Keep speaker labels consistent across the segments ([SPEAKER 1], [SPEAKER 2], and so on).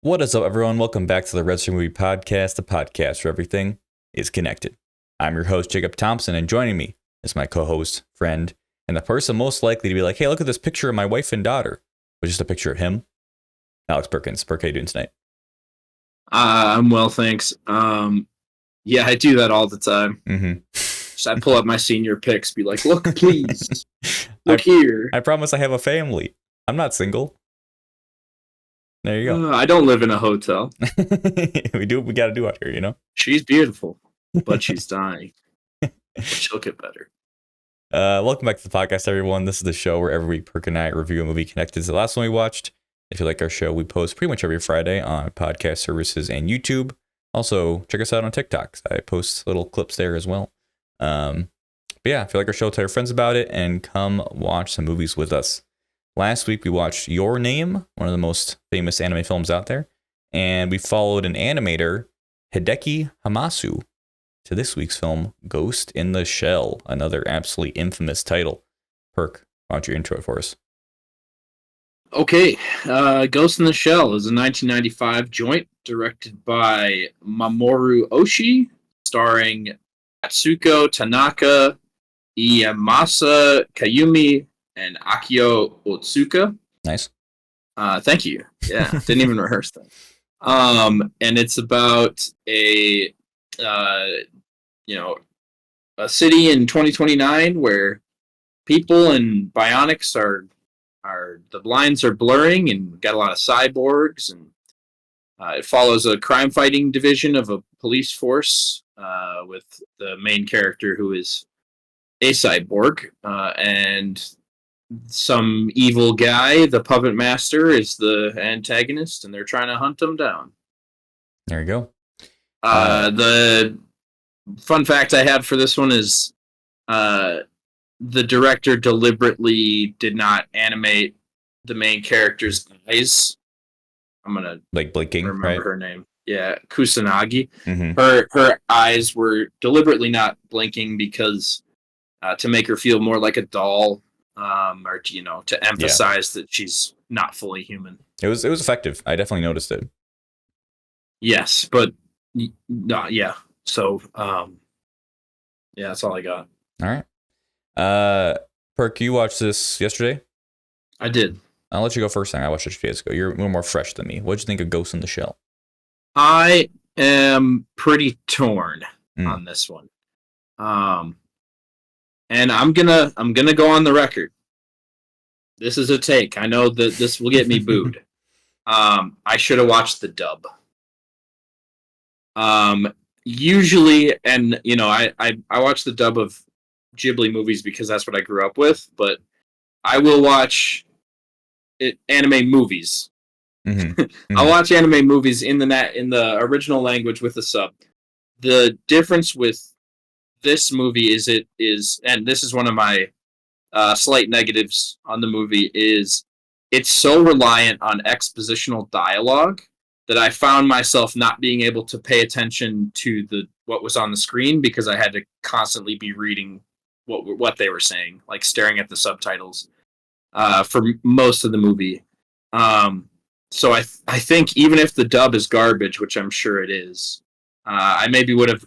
[SPEAKER 1] What is up, everyone? Welcome back to the Red Stream Movie Podcast, the podcast where everything is connected. I'm your host, Jacob Thompson, and joining me is my co-host, friend, and the person most likely to be like, hey, look at this picture of my wife and daughter, which is just a picture of him, Alex Perkins. Perk, how you doing tonight?
[SPEAKER 2] I'm well, thanks. Yeah, I do that all the time.
[SPEAKER 1] Mm-hmm.
[SPEAKER 2] So I pull up my senior pics, be like, look, please, look here.
[SPEAKER 1] I promise I have a family. I'm not single. There you go.
[SPEAKER 2] I don't live in a hotel.
[SPEAKER 1] We got to do out here, you know?
[SPEAKER 2] She's beautiful, but she's dying. But she'll get better.
[SPEAKER 1] Welcome back to the podcast, everyone. This is the show where every week Perk and I review a movie connected to the last one we watched. If you like our show, we post pretty much every Friday on podcast services and YouTube. Also, check us out on TikTok. I post little clips there as well. But yeah, if you like our show, tell your friends about it and come watch some movies with us. Last week, we watched Your Name, one of the most famous anime films out there. And we followed an animator, Hideki Hamasu, to this week's film, Ghost in the Shell, another absolutely infamous title. Perk, why don't you intro it for us?
[SPEAKER 2] Okay, Ghost in the Shell is a 1995 joint directed by Mamoru Oshii, starring Atsuko Tanaka, Iyamasa Kayumi, and Akio Otsuka.
[SPEAKER 1] Nice.
[SPEAKER 2] Thank you. Yeah, didn't even rehearse that. And it's about a city in 2029 where people and bionics are the lines are blurring, and got a lot of cyborgs, and it follows a crime fighting division of a police force with the main character who is a cyborg, and some evil guy, the puppet master, is the antagonist, and they're trying to hunt him down.
[SPEAKER 1] There you go.
[SPEAKER 2] The fun fact I had for this one is the director deliberately did not animate the main character's eyes. I'm gonna
[SPEAKER 1] like blinking,
[SPEAKER 2] remember
[SPEAKER 1] right?
[SPEAKER 2] her name. Yeah, Kusanagi.
[SPEAKER 1] Mm-hmm.
[SPEAKER 2] Her eyes were deliberately not blinking because to make her feel more like a doll. Or to emphasize that she's not fully human.
[SPEAKER 1] It was effective. I definitely noticed it.
[SPEAKER 2] Yes, but yeah. So yeah, that's all I got.
[SPEAKER 1] All right. Perk, you watched this yesterday?
[SPEAKER 2] I did.
[SPEAKER 1] I'll let you go first. I watched it 2 days ago. You're a little more fresh than me. What'd you think of Ghost in the Shell?
[SPEAKER 2] I am pretty torn on this one. And I'm gonna go on the record. This is a take. I know that this will get me booed. I should have watched the dub. Usually, and I watch the dub of Ghibli movies because that's what I grew up with. But I will watch anime movies.
[SPEAKER 1] Mm-hmm. Mm-hmm.
[SPEAKER 2] I'll watch anime movies in the original language with the sub. The difference with this movie is and this is one of my slight negatives on the movie, is it's so reliant on expositional dialogue that I found myself not being able to pay attention to what was on the screen because I had to constantly be reading what they were saying, like staring at the subtitles for most of the movie. So I think even if the dub is garbage, which I'm sure it is, I maybe would have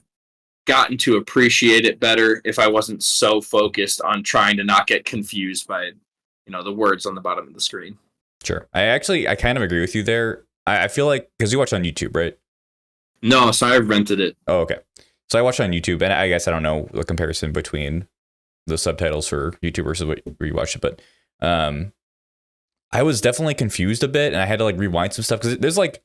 [SPEAKER 2] gotten to appreciate it better if I wasn't so focused on trying to not get confused by the words on the bottom of the screen.
[SPEAKER 1] Sure. I kind of agree with you there. I feel like, because you watched on YouTube, right?
[SPEAKER 2] No, so I rented it.
[SPEAKER 1] Oh, okay. So I watched on YouTube, and I guess I don't know the comparison between the subtitles for YouTube versus where you watched it, but I was definitely confused a bit, and I had to like rewind some stuff because there's like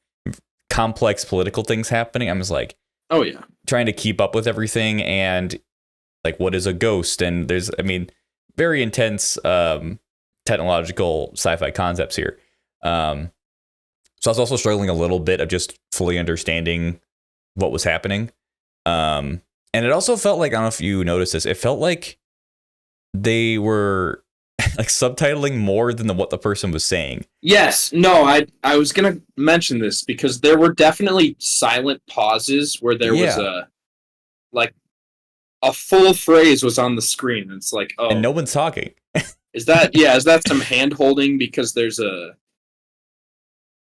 [SPEAKER 1] complex political things happening. I was like,
[SPEAKER 2] oh yeah,
[SPEAKER 1] trying to keep up with everything, and like, what is a ghost? And there's, very intense technological sci-fi concepts here. So I was also struggling a little bit of just fully understanding what was happening. And it also felt like, I don't know if you noticed this, it felt like they were like subtitling more than what the person was saying.
[SPEAKER 2] Yes. No, I was going to mention this because there were definitely silent pauses where there was a full phrase was on the screen. And it's like, oh.
[SPEAKER 1] And no one's talking.
[SPEAKER 2] Is that some hand holding because there's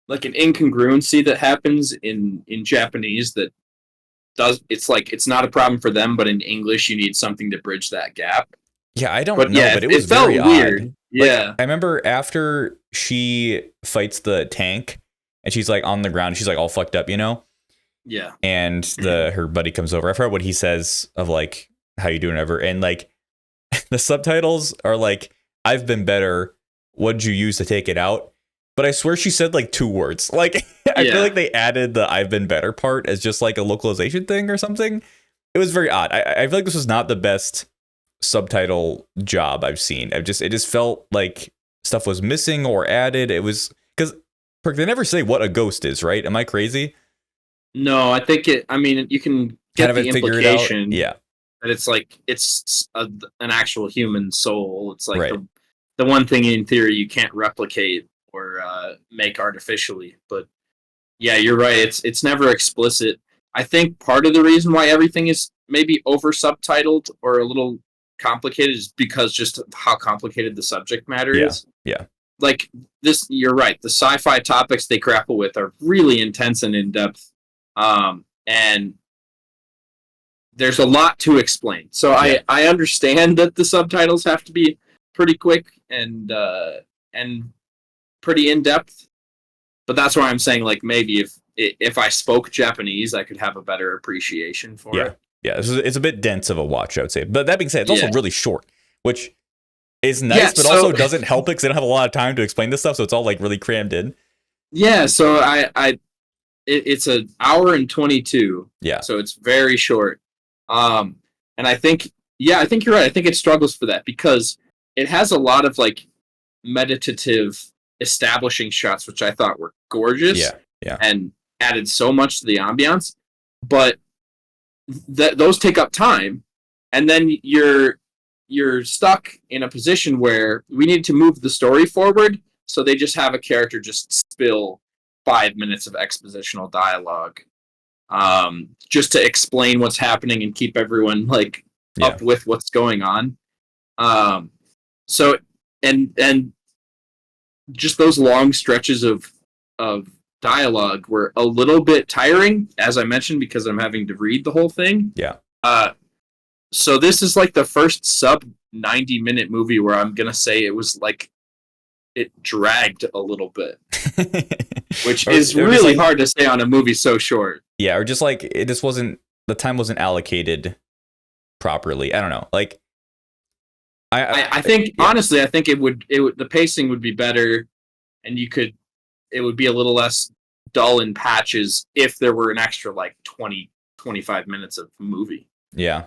[SPEAKER 2] like an incongruency that happens in Japanese that it's not a problem for them, but in English you need something to bridge that gap.
[SPEAKER 1] Yeah, I don't
[SPEAKER 2] But
[SPEAKER 1] know,
[SPEAKER 2] yeah,
[SPEAKER 1] but it
[SPEAKER 2] it
[SPEAKER 1] was
[SPEAKER 2] felt
[SPEAKER 1] very
[SPEAKER 2] weird.
[SPEAKER 1] odd. Like,
[SPEAKER 2] Yeah.
[SPEAKER 1] I remember after she fights the tank and she's like on the ground, she's like all fucked up,
[SPEAKER 2] Yeah.
[SPEAKER 1] and her buddy comes over. I forgot what he says of like, how you doing ever, and like the subtitles are like, I've been better, what'd you use to take it out? But I swear she said like 2 words. Like, I feel like they added the I've been better part as just like a localization thing or something. It was very odd. I feel like this was not the best subtitle job I've seen. It just felt like stuff was missing or added. It was because they never say what a ghost is, right? Am I crazy?
[SPEAKER 2] No, I think you can get the implication
[SPEAKER 1] Yeah.
[SPEAKER 2] that it's an actual human soul. It's like
[SPEAKER 1] Right.
[SPEAKER 2] the one thing in theory you can't replicate or make artificially. But yeah, you're right. It's never explicit. I think part of the reason why everything is maybe over subtitled or a little complicated is because just how complicated the subject matter is.
[SPEAKER 1] Yeah.
[SPEAKER 2] Like this, you're right. The sci-fi topics they grapple with are really intense and in depth, and there's a lot to explain. So I understand that the subtitles have to be pretty quick and pretty in depth, but that's why I'm saying like maybe if I spoke Japanese, I could have a better appreciation for it.
[SPEAKER 1] Yeah, it's a bit dense of a watch, I would say. But that being said, it's also really short, which is nice, but also doesn't help it because they don't have a lot of time to explain this stuff, so it's all like really crammed in.
[SPEAKER 2] Yeah, so it's an hour and 22.
[SPEAKER 1] Yeah.
[SPEAKER 2] So it's very short. And I think you're right. I think it struggles for that because it has a lot of like meditative establishing shots, which I thought were gorgeous.
[SPEAKER 1] Yeah.
[SPEAKER 2] And added so much to the ambiance, but those take up time, and then you're stuck in a position where we need to move the story forward, so they just have a character just spill 5 minutes of expositional dialogue just to explain what's happening and keep everyone like up with what's going on. So and just those long stretches of dialogue were a little bit tiring, as I mentioned, because I'm having to read the whole thing.
[SPEAKER 1] Yeah.
[SPEAKER 2] So this is like the first sub 90-minute movie where I'm gonna say it was like it dragged a little bit, which is really hard to say on a movie so short.
[SPEAKER 1] Yeah, or just like the time wasn't allocated properly. I don't know. Like,
[SPEAKER 2] I think honestly, I think it would the pacing would be better, and it would be a little less dull in patches if there were an extra like 20-25 minutes of movie.
[SPEAKER 1] Yeah,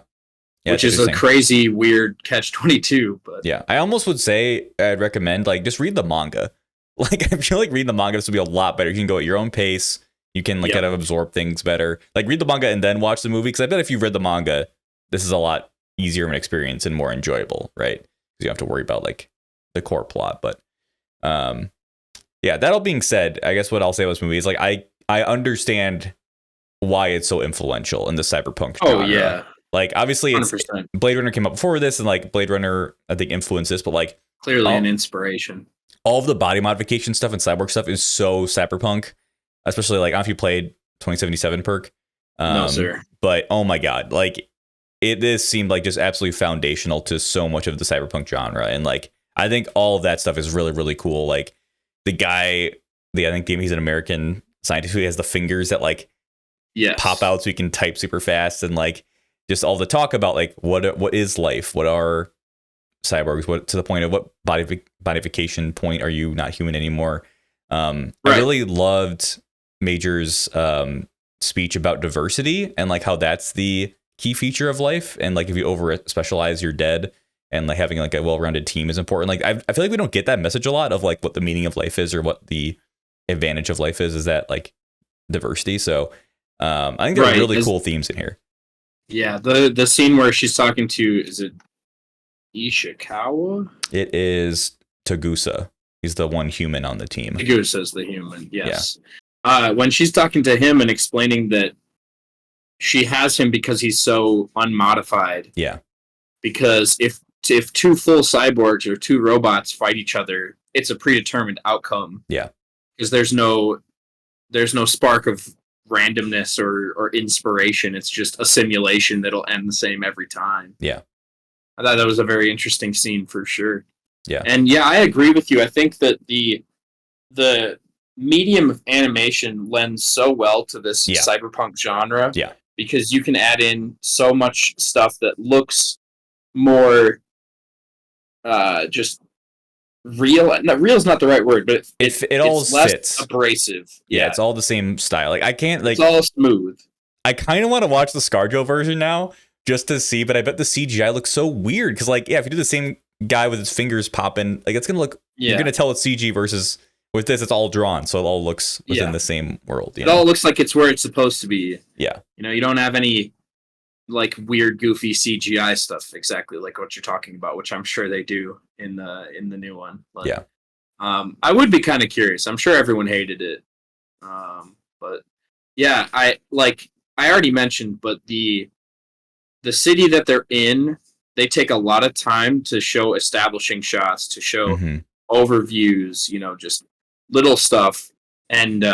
[SPEAKER 2] which is a crazy, weird catch-22. But
[SPEAKER 1] yeah, I almost would say I'd recommend like just read the manga. Like, I feel like reading the manga this would be a lot better. You can go at your own pace. You can like kind of absorb things better. Like, read the manga and then watch the movie, because I bet if you've read the manga, this is a lot easier of an experience and more enjoyable, right? Because you don't have to worry about like the core plot. But yeah, that all being said, I guess what I'll say about this movie is like I understand why it's so influential in the cyberpunk genre. Oh yeah. Like, obviously, 100%. Blade Runner came up before this, and like Blade Runner, I think, influenced this, but like
[SPEAKER 2] clearly an inspiration.
[SPEAKER 1] All of the body modification stuff and cyborg stuff is so cyberpunk, especially like, I don't know if you played 2077 Perk.
[SPEAKER 2] No, sir.
[SPEAKER 1] But oh my god, like this seemed like just absolutely foundational to so much of the cyberpunk genre, and like I think all of that stuff is really, really cool. Like the guy, I think he's an American scientist who has the fingers that like pop out so he can type super fast, and like just all the talk about like what is life, what are cyborgs, what to the point of what bodification point are you not human anymore. I really loved Major's speech about diversity and like how that's the key feature of life, and like if you over specialize you're dead, and like having like a well-rounded team is important. Like I feel like we don't get that message a lot of like what the meaning of life is or what the advantage of life is that like diversity. So I think there are really cool themes in here. Yeah,
[SPEAKER 2] the scene where she's talking to, is it Ishikawa?
[SPEAKER 1] It is Tagusa. He's the one human on the team.
[SPEAKER 2] Tagusa's the human, yes. Yeah. When she's talking to him and explaining that she has him because he's so unmodified.
[SPEAKER 1] Yeah.
[SPEAKER 2] Because if two full cyborgs or two robots fight each other, it's a predetermined outcome.
[SPEAKER 1] Yeah.
[SPEAKER 2] Because there's no there's no spark of randomness or inspiration. It's just a simulation that'll end the same every time.
[SPEAKER 1] Yeah.
[SPEAKER 2] I thought that was a very interesting scene for sure.
[SPEAKER 1] Yeah.
[SPEAKER 2] And yeah, I agree with you. I think that the medium of animation lends so well to this cyberpunk genre.
[SPEAKER 1] Yeah.
[SPEAKER 2] Because you can add in so much stuff that looks more just real. No, real is not the right word, but
[SPEAKER 1] it all
[SPEAKER 2] it's less
[SPEAKER 1] fits.
[SPEAKER 2] abrasive.
[SPEAKER 1] Yeah, it's all the same style. Like I can't like
[SPEAKER 2] it's all smooth.
[SPEAKER 1] I kind of want to watch the ScarJo version now just to see, but I bet the CGI looks so weird because like if you do the same guy with his fingers popping, like it's gonna look. You're gonna tell it's CG versus. With this, it's all drawn, so it all looks within the same world.
[SPEAKER 2] It all looks like it's where it's supposed to be.
[SPEAKER 1] Yeah.
[SPEAKER 2] You don't have any like weird, goofy CGI stuff exactly like what you're talking about, which I'm sure they do in the new one. But,
[SPEAKER 1] yeah.
[SPEAKER 2] I would be kind of curious. I'm sure everyone hated it. But yeah, I already mentioned, but the city that they're in, they take a lot of time to show establishing shots, to show overviews, just little stuff, and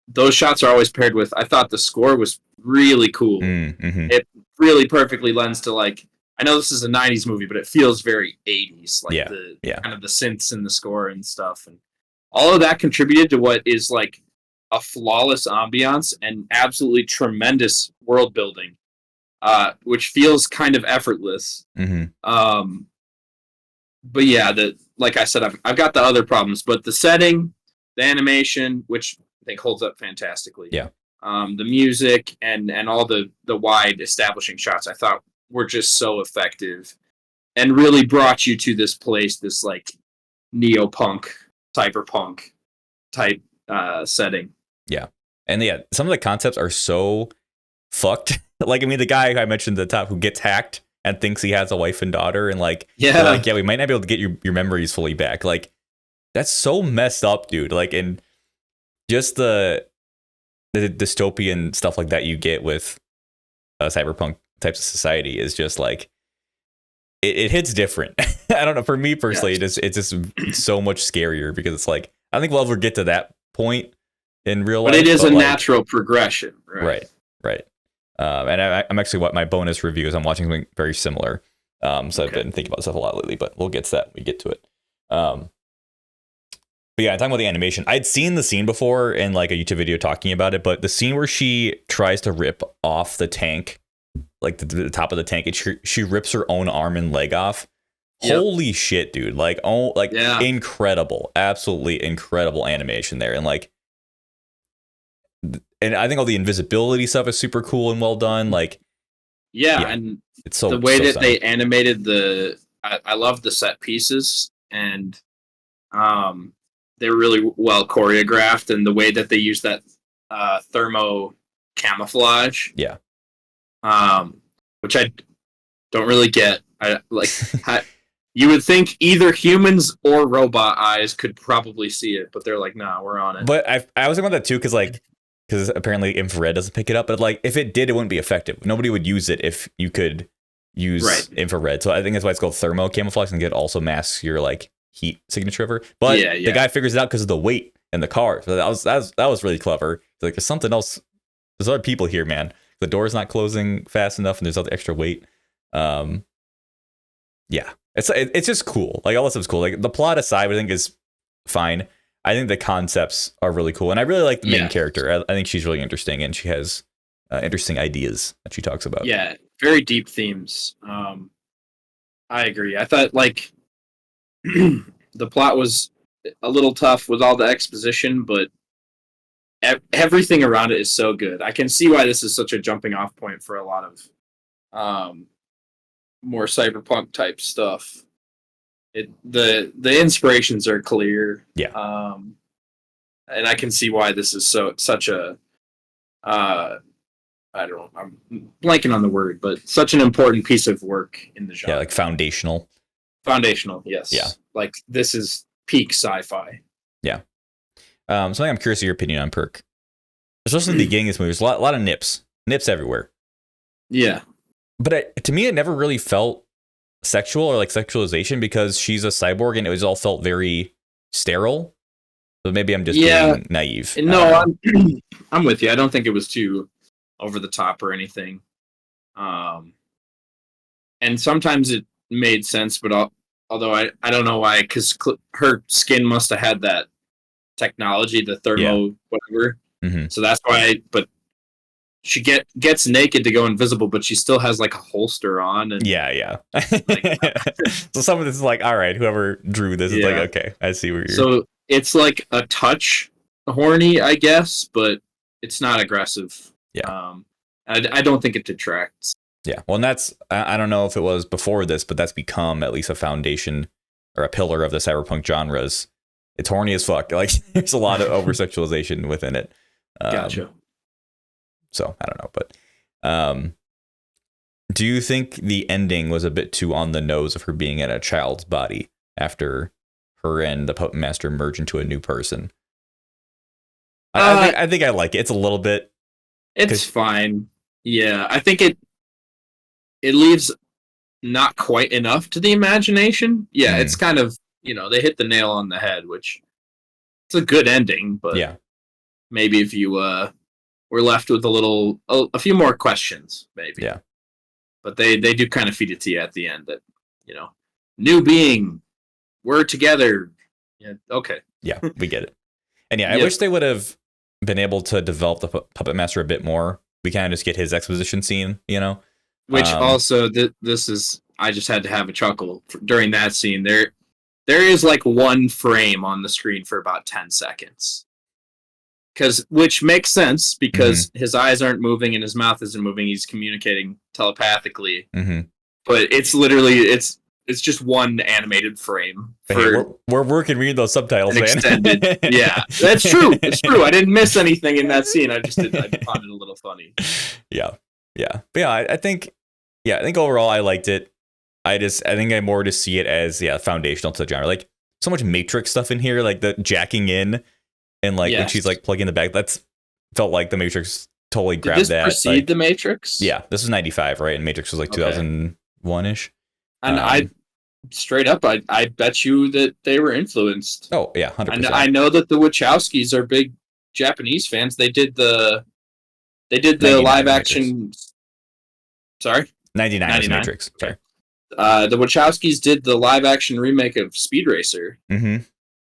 [SPEAKER 2] those shots are always paired with. I thought the score was really cool. It really perfectly lends to like. I know this is a '90s movie, but it feels very '80s, like the kind of the synths in the score and stuff, and all of that contributed to what is like a flawless ambiance and absolutely tremendous world building, which feels kind of effortless. But yeah, like I said, I've got the other problems, but the setting, the animation, which I think holds up fantastically.
[SPEAKER 1] Yeah.
[SPEAKER 2] The music and all the wide establishing shots, I thought were just so effective, and really brought you to this place, this like neo-punk, cyberpunk type setting.
[SPEAKER 1] Yeah, and yeah, some of the concepts are so fucked. Like, I mean, the guy I mentioned at the top who gets hacked and thinks he has a wife and daughter, and like, we might not be able to get your memories fully back. Like, that's so messed up, dude. Like, and just the dystopian stuff like that you get with cyberpunk types of society is just like it hits different. I don't know. For me personally, it's just so much scarier because it's like I don't think we'll ever get to that point in real life.
[SPEAKER 2] But it is a natural progression, right?
[SPEAKER 1] Right. And I'm actually my bonus review is I'm watching something very similar. So I've been thinking about stuff a lot lately, but we'll get to that when we get to it. But yeah, talking about the animation, I'd seen the scene before in like a YouTube video talking about it, but the scene where she tries to rip off the tank, like the top of the tank, she rips her own arm and leg off. Yep. Holy shit, dude! Like, incredible, absolutely incredible animation there, and like. And I think all the invisibility stuff is super cool and well done. Like,
[SPEAKER 2] and
[SPEAKER 1] it's so
[SPEAKER 2] the way that
[SPEAKER 1] stunning.
[SPEAKER 2] they animated I love the set pieces, and they're really well choreographed, and the way that they use that thermo camouflage, which I don't really get. I like. You would think either humans or robot eyes could probably see it, but they're like, nah, we're on it.
[SPEAKER 1] But I was thinking about that too, because apparently infrared doesn't pick it up. But like, if it did, it wouldn't be effective. Nobody would use it if you could use infrared. So I think that's why it's called thermo camouflage, and it also masks your like heat signature of her. But the guy figures it out because of the weight in the car. So that was really clever. Like, there's something else. There's other people here, man. The door's not closing fast enough, and there's other extra weight. It's just cool. Like, all this stuff's cool. Like, the plot aside, I think is fine. I think the concepts are really cool, and I really like the main character. I think she's really interesting, and she has interesting ideas that she talks about.
[SPEAKER 2] Yeah, very deep themes. I agree. I thought like the plot was a little tough with all the exposition, but everything around it is so good. I can see why this is such a jumping off point for a lot of more cyberpunk type stuff. The inspirations are clear. And I can see why this is such a I don't know, I'm blanking on the word, but such an important piece of work in the genre.
[SPEAKER 1] Yeah, like foundational.
[SPEAKER 2] Foundational, yes.
[SPEAKER 1] Yeah.
[SPEAKER 2] Like, this is peak sci-fi.
[SPEAKER 1] Yeah. Something I'm curious of your opinion on, Perk. Especially in the beginning of this movie, there's a lot of nips everywhere.
[SPEAKER 2] Yeah.
[SPEAKER 1] But to me, it never really felt sexual or like sexualization because she's a cyborg and it was all felt very sterile. But maybe I'm just being naive.
[SPEAKER 2] No, I'm with you. I don't think it was too over the top or anything. And sometimes it made sense, but although I don't know why, because her skin must have had that technology, the thermo whatever.
[SPEAKER 1] Mm-hmm.
[SPEAKER 2] So that's why. But she gets naked to go invisible, but she still has like a holster on. And
[SPEAKER 1] yeah. So some of this is like, all right, whoever drew this is like, okay, I see where you're.
[SPEAKER 2] So it's like a touch horny, I guess, but it's not aggressive.
[SPEAKER 1] Yeah.
[SPEAKER 2] I don't think it detracts.
[SPEAKER 1] Yeah. Well, and that's, I don't know if it was before this, but that's become at least a foundation or a pillar of the cyberpunk genres. It's horny as fuck. Like, there's a lot of over sexualization within it.
[SPEAKER 2] Gotcha.
[SPEAKER 1] So I don't know, but do you think the ending was a bit too on the nose of her being in a child's body after her and the puppet master merge into a new person? I think I like it. It's a little bit.
[SPEAKER 2] It's fine. Yeah, I think it leaves not quite enough to the imagination. Yeah, it's kind of, they hit the nail on the head, which it's a good ending, but maybe if you were left with a few more questions, maybe.
[SPEAKER 1] Yeah.
[SPEAKER 2] But they do kind of feed it to you at the end that, new being, we're together. Yeah, okay.
[SPEAKER 1] Yeah, we get it. And I wish they would have been able to develop the puppet master a bit more. We kind of just get his exposition scene,
[SPEAKER 2] Which also, this is, I just had to have a chuckle during that scene. There is like one frame on the screen for about 10 seconds. Which makes sense because his eyes aren't moving and his mouth isn't moving. He's communicating telepathically.
[SPEAKER 1] Mm-hmm.
[SPEAKER 2] But it's literally, it's just one animated frame.
[SPEAKER 1] We're working reading those subtitles, man.
[SPEAKER 2] Extended. Yeah, that's true. It's true. I didn't miss anything in that scene. I found it a little funny.
[SPEAKER 1] Yeah. But I think overall I liked it. I think I more just see it as foundational to the genre. Like so much Matrix stuff in here, like the jacking in and like when she's like plugging the back. That's felt like the Matrix totally grabbed that.
[SPEAKER 2] Did this precede the Matrix?
[SPEAKER 1] Yeah, this was 95, right? And Matrix was like 2001 ish.
[SPEAKER 2] And I straight up, I bet you that they were influenced.
[SPEAKER 1] Oh yeah, 100%.
[SPEAKER 2] I know that the Wachowskis are big Japanese fans. They did the live action. Sorry,
[SPEAKER 1] 99 was Matrix.
[SPEAKER 2] Okay. The Wachowskis did the live action remake of Speed Racer.
[SPEAKER 1] Mm-hmm.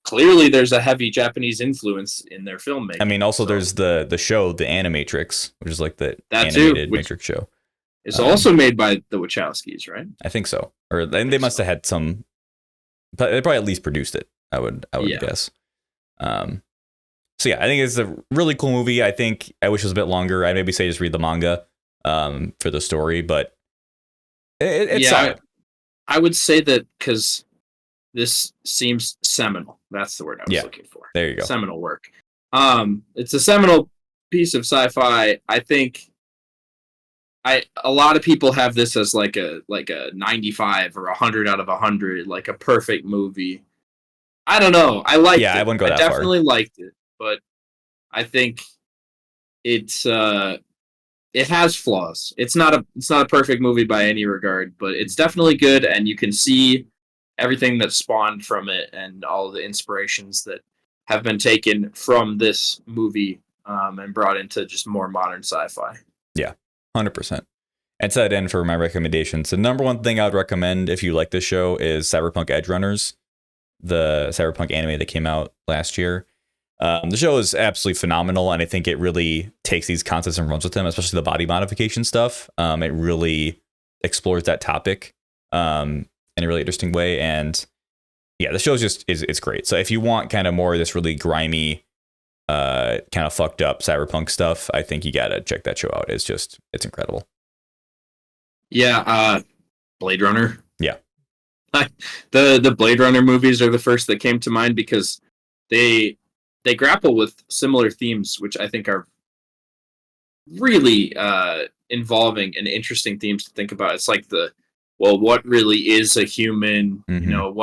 [SPEAKER 2] Clearly, there's a heavy Japanese influence in their filmmaking.
[SPEAKER 1] I mean, also there's the show, the Animatrix, which is like the animated Matrix show.
[SPEAKER 2] It's also made by the Wachowskis, right?
[SPEAKER 1] I think so. Or they must have had some. But they probably at least produced it. I would guess. So yeah, I think it's a really cool movie. I think I wish it was a bit longer. I'd maybe say just read the manga for the story, but it's solid.
[SPEAKER 2] I would say that because this seems seminal. That's the word I was looking for.
[SPEAKER 1] There you go.
[SPEAKER 2] Seminal work. It's a seminal piece of sci-fi. I think a lot of people have this as like a 95 or 100 out of 100, like a perfect movie. I don't know. I liked it.
[SPEAKER 1] I wouldn't go that far.
[SPEAKER 2] I definitely liked it, but I think it has flaws. It's not a perfect movie by any regard, but it's definitely good, and you can see everything that spawned from it and all the inspirations that have been taken from this movie and brought into just more modern sci-fi.
[SPEAKER 1] Yeah, 100%. And to that end, for my recommendations, the number one thing I would recommend if you like this show is Cyberpunk Edgerunners, the Cyberpunk anime that came out last year. The show is absolutely phenomenal, and I think it really takes these concepts and runs with them, especially the body modification stuff. It really explores that topic in a really interesting way, and the show is it's great. So if you want kind of more of this really grimy, kind of fucked up cyberpunk stuff, I think you gotta check that show out. It's incredible.
[SPEAKER 2] Yeah, Blade Runner.
[SPEAKER 1] Yeah,
[SPEAKER 2] the Blade Runner movies are the first that came to mind because they grapple with similar themes, which I think are really involving and interesting themes to think about. It's like what really is a human?
[SPEAKER 1] Mm-hmm.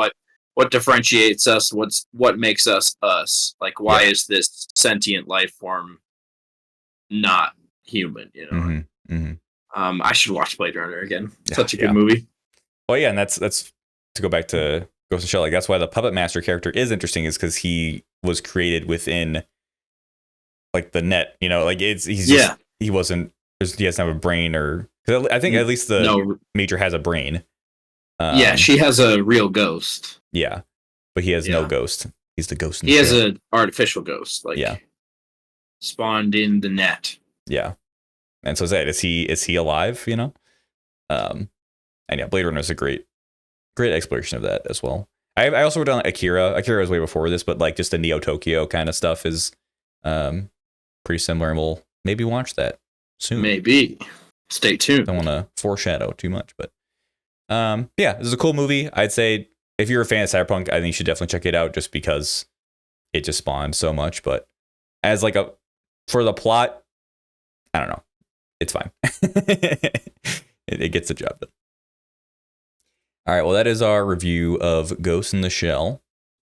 [SPEAKER 2] What differentiates us? What makes us us? Like, why is this sentient life form not human?
[SPEAKER 1] Mm-hmm. Mm-hmm.
[SPEAKER 2] I should watch Blade Runner again. Such a good movie.
[SPEAKER 1] Well, yeah, and that's to go back to Ghost in the Shell. Like that's why the Puppet Master character is interesting, is because he was created within like the net, you know, like he's just he doesn't have a brain, or I think at least the Major has a brain.
[SPEAKER 2] Yeah, she has a real ghost.
[SPEAKER 1] Yeah, but he has no ghost. He's the ghost.
[SPEAKER 2] He has an artificial ghost, like spawned in the net.
[SPEAKER 1] Yeah, and so is he alive? You know, and yeah, Blade Runner is a great exploration of that as well. I also wrote down Akira. Akira was way before this, but like just the Neo Tokyo kind of stuff is pretty similar, and we'll maybe watch that soon.
[SPEAKER 2] Maybe. Stay tuned.
[SPEAKER 1] Don't want to foreshadow too much, but yeah, this is a cool movie. I'd say if you're a fan of Cyberpunk, I think you should definitely check it out just because it just spawned so much. But as like for the plot, I don't know. It's fine. it gets the job done. All right, well, that is our review of Ghost in the Shell.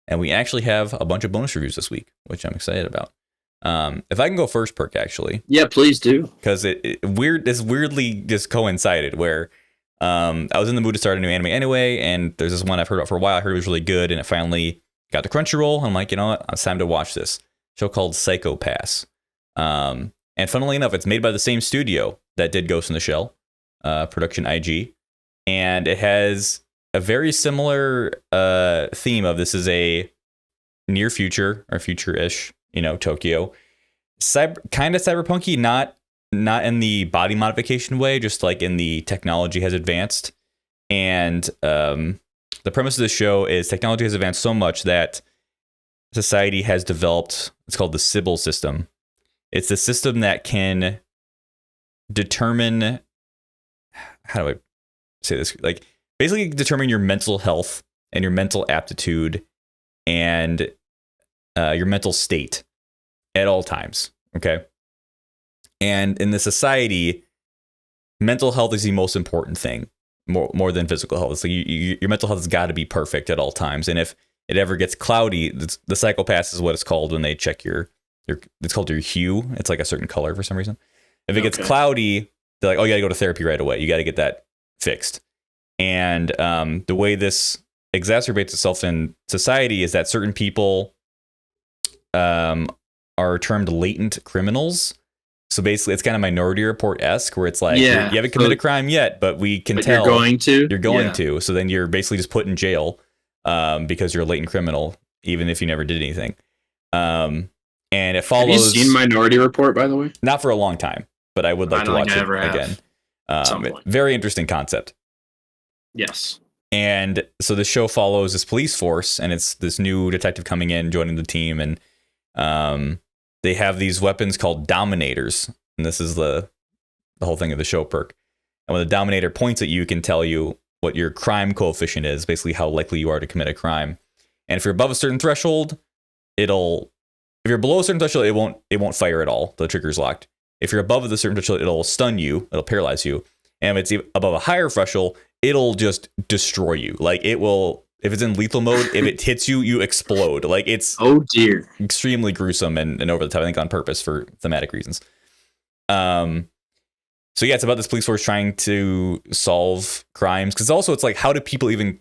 [SPEAKER 1] And we actually have a bunch of bonus reviews this week, which I'm excited about. If I can go first, Perk, actually.
[SPEAKER 2] Yeah, please do.
[SPEAKER 1] Because this weirdly just coincided where I was in the mood to start a new anime anyway, and there's this one I've heard about for a while. I heard it was really good, and it finally got to Crunchyroll. I'm like, you know what? It's time to watch this show called Psycho Pass. And funnily enough, it's made by the same studio that did Ghost in the Shell, Production IG. And it has a very similar theme of this is a near future or future-ish, you know, Tokyo. Kind of cyberpunky, not in the body modification way, just like in the technology has advanced. And the premise of the show is technology has advanced so much that society has developed, it's called the Sybil system. It's a system that can determine, how do I say this? Like basically determine your mental health and your mental aptitude and your mental state at all times. Okay. And in the society, mental health is the most important thing, more than physical health. So your mental health has got to be perfect at all times. And if it ever gets cloudy, the Psychopass is what it's called when they check your it's called your hue. It's like a certain color for some reason. If it gets cloudy, they're like, oh, you got to go to therapy right away. You got to get that fixed. And the way this exacerbates itself in society is that certain people are termed latent criminals. So basically, it's kind of Minority Report-esque, where it's like, you haven't committed a crime yet, but we can tell
[SPEAKER 2] you're going to.
[SPEAKER 1] You're going to. So then you're basically just put in jail because you're a latent criminal, even if you never did anything. And it follows.
[SPEAKER 2] Have you seen Minority Report, by the way?
[SPEAKER 1] Not for a long time, but I would like to watch it again. Very interesting concept.
[SPEAKER 2] Yes.
[SPEAKER 1] And so the show follows this police force, and it's this new detective coming in, joining the team, and they have these weapons called Dominators, and this is the whole thing of the show, Perk. And when the Dominator points at you, it can tell you what your crime coefficient is, basically how likely you are to commit a crime. And if you're above a certain threshold, if you're below a certain threshold, it won't fire at all. The trigger's locked. If you're above the certain threshold, it'll stun you, it'll paralyze you. And if it's above a higher threshold, it'll just destroy you. Like it will. If it's in lethal mode, if it hits you, you explode. Like it's extremely gruesome and over the top. I think on purpose for thematic reasons. So yeah, it's about this police force trying to solve crimes, because also it's like, how do people even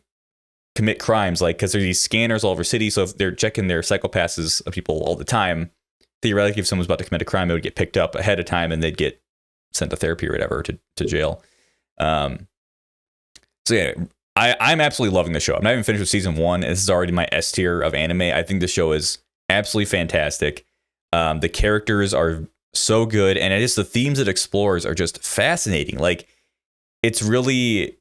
[SPEAKER 1] commit crimes? Like, because there's these scanners all over city, so if they're checking their psychopasses of people all the time, theoretically, if someone's about to commit a crime, it would get picked up ahead of time and they'd get sent to therapy or whatever, to jail. So yeah. I'm absolutely loving the show. I'm not even finished with season 1. This is already my S tier of anime. I think the show is absolutely fantastic. The characters are so good, and just the themes it explores are just fascinating. Like, it's really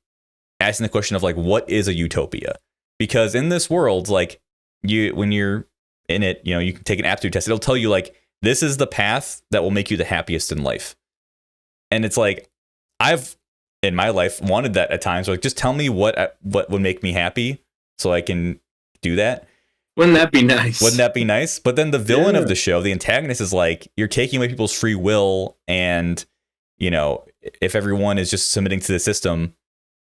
[SPEAKER 1] asking the question of like, what is a utopia? Because in this world, like when you're in it, you know, you can take an aptitude test. It'll tell you like, this is the path that will make you the happiest in life. And it's like, I've in my life wanted that at times. Like, just tell me what would make me happy so I can do that.
[SPEAKER 2] Wouldn't that be nice?
[SPEAKER 1] Wouldn't that be nice? But then the villain of the show, the antagonist, is like, you're taking away people's free will, and you know, if everyone is just submitting to the system,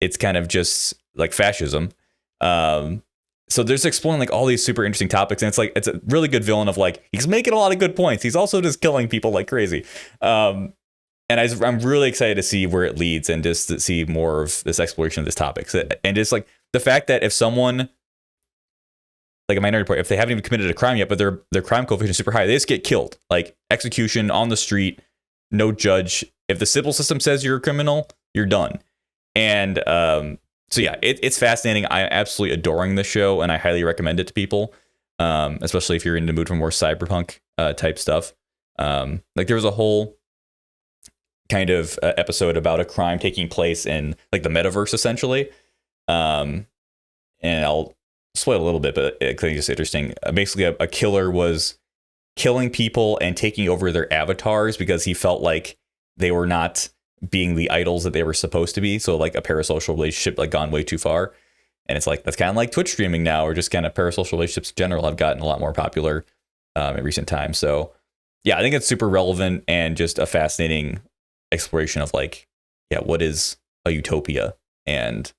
[SPEAKER 1] it's kind of just like fascism. So there's exploring like all these super interesting topics, and it's a really good villain of like, he's making a lot of good points. He's also just killing people like crazy. And I'm really excited to see where it leads, and just to see more of this exploration of this topic. And just like the fact that if someone like a minority report, if they haven't even committed a crime yet, but their crime coefficient is super high, they just get killed. Like execution on the street, no judge. If the civil system says you're a criminal, you're done. And so yeah, it's fascinating. I'm absolutely adoring this show, and I highly recommend it to people, especially if you're in the mood for more cyberpunk type stuff. Like there was a whole kind of episode about a crime taking place in like the metaverse, essentially. And I'll spoil a little bit, but I think it's interesting. Basically, a killer was killing people and taking over their avatars because he felt like they were not being the idols that they were supposed to be. So like a parasocial relationship like gone way too far. And it's like, that's kind of like Twitch streaming now, or just kind of parasocial relationships in general have gotten a lot more popular in recent times. So yeah, I think it's super relevant and just a fascinating exploration of like, yeah, what is a utopia and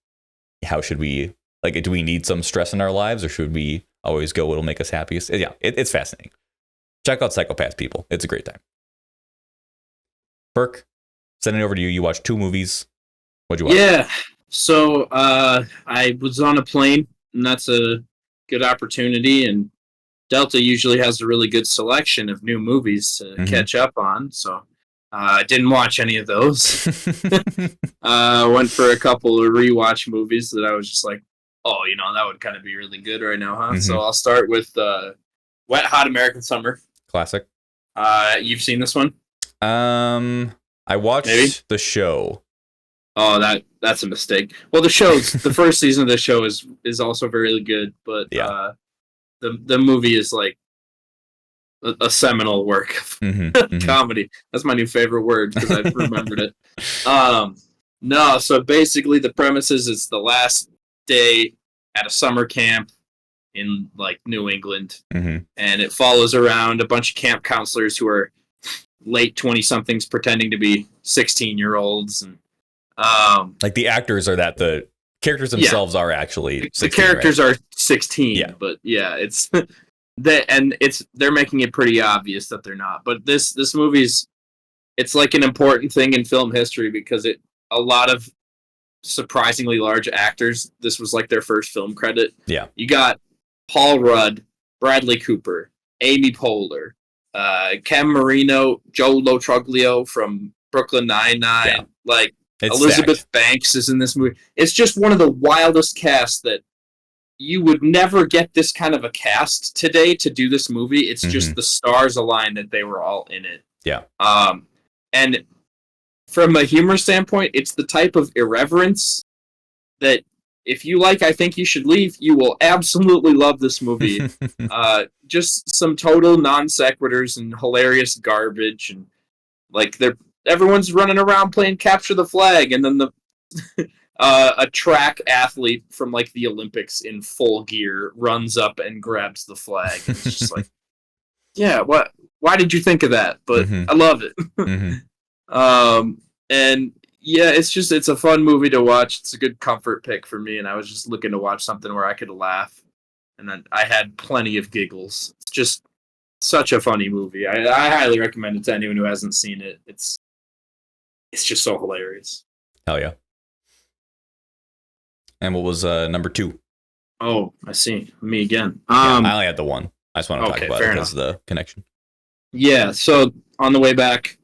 [SPEAKER 1] how should we, like, do we need some stress in our lives, or should we always go what'll make us happiest? Yeah, it's fascinating. Check out Psychopaths, people. It's a great time. Perk, sending it over to you. You watched 2 movies. What'd you watch?
[SPEAKER 2] Yeah. So I was on a plane, and that's a good opportunity. And Delta usually has a really good selection of new movies to catch up on. So I didn't watch any of those. Went for a couple of rewatch movies that I was just like, oh, that would kind of be really good right now, huh? So I'll start with Wet Hot American Summer.
[SPEAKER 1] Classic.
[SPEAKER 2] You've seen this one?
[SPEAKER 1] I watched the show.
[SPEAKER 2] Oh, that's a mistake. Well, the first season of the show is also very good, but the movie is like a seminal work of comedy. That's my new favorite word because I've remembered it. No, so basically the premise is it's the last day at a summer camp in like New England, and it follows around a bunch of camp counselors who are late 20-somethings pretending to be 16-year-olds, and
[SPEAKER 1] like the actors are that the characters themselves are actually 16,
[SPEAKER 2] the characters
[SPEAKER 1] right?
[SPEAKER 2] are 16, but yeah, it's they're making it pretty obvious that they're not. But this movie's, it's like an important thing in film history because a lot of surprisingly large actors, this was like their first film credit.
[SPEAKER 1] Yeah, you
[SPEAKER 2] got Paul Rudd, Bradley Cooper, Amy Poehler, Cam Marino, Joe Lo Truglio from Brooklyn Nine-Nine, like
[SPEAKER 1] it's
[SPEAKER 2] Elizabeth
[SPEAKER 1] stacked.
[SPEAKER 2] Banks is in this movie. It's just one of the wildest casts that you would never get this kind of a cast today to do this movie. It's just the stars aligned that they were all in it.
[SPEAKER 1] Yeah.
[SPEAKER 2] And from a humor standpoint, it's the type of irreverence that if you like I Think You Should Leave, you will absolutely love this movie. Just some total non sequiturs and hilarious garbage, and like everyone's running around playing capture the flag, and then a track athlete from like the Olympics in full gear runs up and grabs the flag. It's just like, yeah, what? Why did you think of that? But I love it. And yeah, it's a fun movie to watch. It's a good comfort pick for me, and I was just looking to watch something where I could laugh, and then I had plenty of giggles. It's just such a funny movie. I highly recommend it to anyone who hasn't seen it. It's just so hilarious.
[SPEAKER 1] Hell yeah. And what was number 2?
[SPEAKER 2] Oh, I see. Me again.
[SPEAKER 1] I only had the one. I just want to talk about it because of the connection.
[SPEAKER 2] Yeah, so on the way back,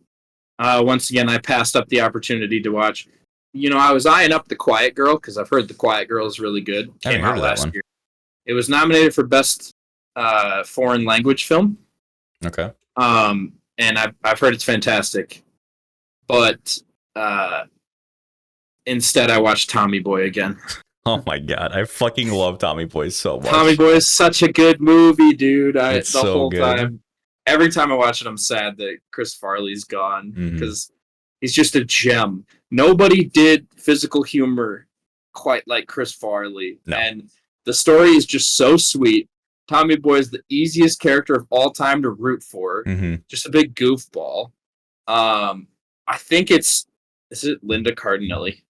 [SPEAKER 2] once again, I passed up the opportunity to watch. I was eyeing up The Quiet Girl because I've heard The Quiet Girl is really good.
[SPEAKER 1] Came out last
[SPEAKER 2] year. It was nominated for Best Foreign Language Film.
[SPEAKER 1] Okay.
[SPEAKER 2] And I've heard it's fantastic. But instead, I watched Tommy Boy again.
[SPEAKER 1] Oh my god, I fucking love Tommy Boy so much.
[SPEAKER 2] Tommy Boy is such a good movie, dude.
[SPEAKER 1] It's the whole good.
[SPEAKER 2] Time, every time I watch it, I'm sad that Chris Farley's gone because he's just a gem. Nobody did physical humor quite like Chris Farley, and the story is just so sweet. Tommy Boy is the easiest character of all time to root for. Just a big goofball. I think is it Linda Cardinelli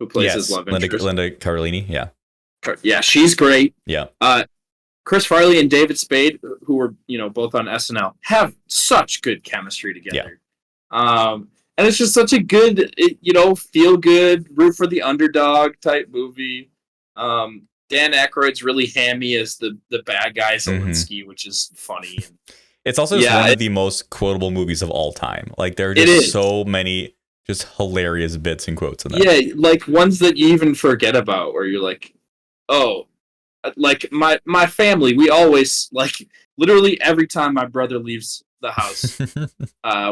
[SPEAKER 2] who plays his love interest?
[SPEAKER 1] Linda Cardellini, yeah.
[SPEAKER 2] Yeah, she's great.
[SPEAKER 1] Yeah.
[SPEAKER 2] Chris Farley and David Spade, who were, both on SNL, have such good chemistry together. Yeah. And it's just such a good, feel good, root for the underdog type movie. Dan Aykroyd's really hammy as the bad guy
[SPEAKER 1] Mm-hmm.
[SPEAKER 2] Zelensky, which is funny. And
[SPEAKER 1] It's also just one of the most quotable movies of all time. Like there are just so many just hilarious bits and quotes in that.
[SPEAKER 2] Yeah, like ones that you even forget about, where you're like, oh, like my family, we always like literally every time my brother leaves the house,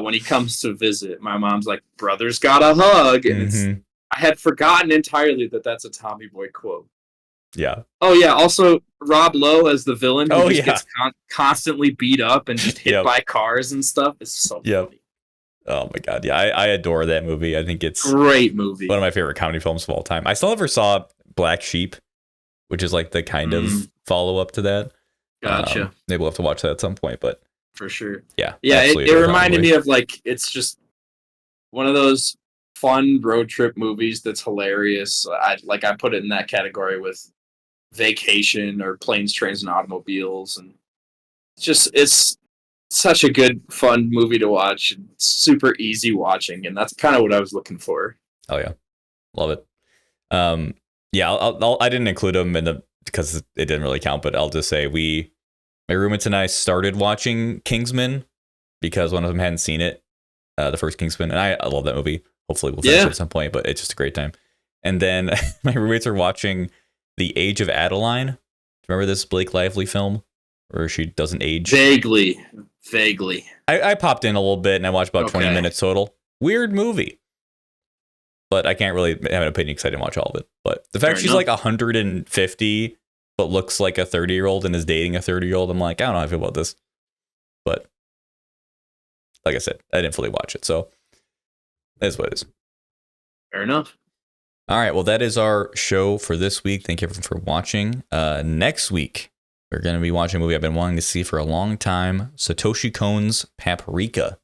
[SPEAKER 2] when he comes to visit, my mom's like, "Brother's got a hug," and
[SPEAKER 1] Mm-hmm.
[SPEAKER 2] I had forgotten entirely that that's a Tommy Boy quote.
[SPEAKER 1] Yeah.
[SPEAKER 2] Oh yeah. Also, Rob Lowe as the villain who just
[SPEAKER 1] yeah.
[SPEAKER 2] gets constantly beat up and just hit
[SPEAKER 1] Yep.
[SPEAKER 2] by cars and stuff. It's so funny.
[SPEAKER 1] Oh my god. Yeah, I adore that movie. I think it's
[SPEAKER 2] Great movie.
[SPEAKER 1] one of my favorite comedy films of all time. I still never saw Black Sheep, which is like the kind of follow up to that.
[SPEAKER 2] Gotcha.
[SPEAKER 1] Maybe we'll have to watch that at some point, but
[SPEAKER 2] For sure.
[SPEAKER 1] yeah.
[SPEAKER 2] Yeah,
[SPEAKER 1] absolutely
[SPEAKER 2] it
[SPEAKER 1] adore
[SPEAKER 2] reminded
[SPEAKER 1] Tommy
[SPEAKER 2] me
[SPEAKER 1] Boy.
[SPEAKER 2] of like it's just one of those fun road trip movies that's hilarious. I put it in that category with Vacation or Planes, Trains, and Automobiles, and it's such a good fun movie to watch. It's super easy watching, and that's kind of what I was looking for.
[SPEAKER 1] Oh yeah, love it. Yeah, I didn't include them in the because it didn't really count, but I'll just say my roommates and I started watching Kingsman because one of them hadn't seen it, the first Kingsman, and I love that movie. Hopefully we'll finish it at some point, but it's just a great time. And then my roommates are watching The Age of Adeline. Remember this Blake Lively film where she doesn't age?
[SPEAKER 2] Vaguely.
[SPEAKER 1] I popped in a little bit and I watched about 20 minutes total. Weird movie. But I can't really have an opinion because I didn't watch all of it. But the fact she's like 150, but looks like a 30-year-old and is dating a 30-year-old, I'm like, I don't know how I feel about this. But like I said, I didn't fully watch it. So that's what it is.
[SPEAKER 2] Fair enough.
[SPEAKER 1] All right. Well, that is our show for this week. Thank you everyone for watching. Next week, we're going to be watching a movie I've been wanting to see for a long time, Satoshi Kon's Paprika,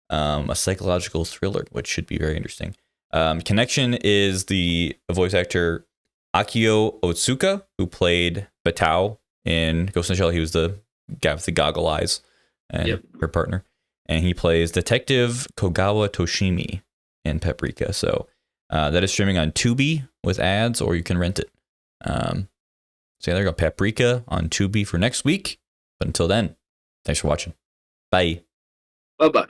[SPEAKER 1] a psychological thriller, which should be very interesting. Connection is the voice actor Akio Otsuka, who played Batao in Ghost in the Shell. He was the guy with the goggle eyes and her partner. And he plays Detective Kogawa Toshimi in Paprika. So that is streaming on Tubi with ads, or you can rent it. So yeah, there you go. Paprika on Tubi for next week. But until then, thanks for watching. Bye.
[SPEAKER 2] Bye-bye.